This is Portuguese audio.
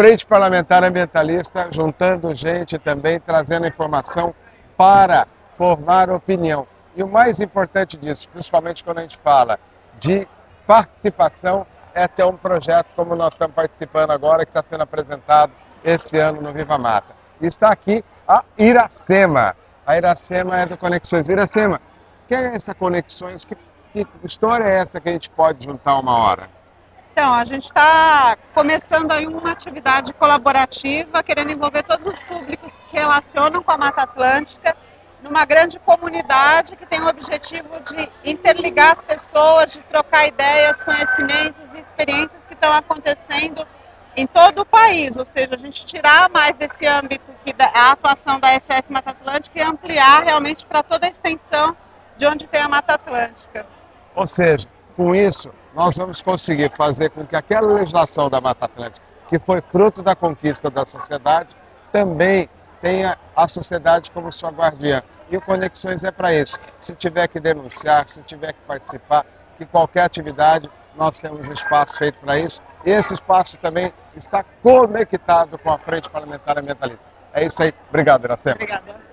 Frente Parlamentar Ambientalista, juntando gente também, trazendo informação para formar opinião. E o mais importante disso, principalmente quando a gente fala de participação, é ter um projeto como nós estamos participando agora, que está sendo apresentado esse ano no Viva Mata. E está aqui a Iracema. A Iracema é do Conexões. Iracema, o que é essa Conexões? Que história é essa que a gente pode juntar uma hora? Então, a gente está começando aí uma atividade colaborativa, querendo envolver todos os públicos que se relacionam com a Mata Atlântica, numa grande comunidade que tem o objetivo de interligar as pessoas, de trocar ideias, conhecimentos e experiências que estão acontecendo em todo o país, ou seja, a gente tirar mais desse âmbito que a atuação da SOS Mata Atlântica e ampliar realmente para toda a extensão de onde tem a Mata Atlântica. Ou seja, com isso, nós vamos conseguir fazer com que aquela legislação da Mata Atlântica, que foi fruto da conquista da sociedade, também tenha a sociedade como sua guardiã. E o Conexões é para isso. Se tiver que denunciar, se tiver que participar, que qualquer atividade, nós temos um espaço feito para isso. E esse espaço também está conectado com a Frente Parlamentar Ambientalista. É isso aí. Obrigado, Iracema. Obrigada.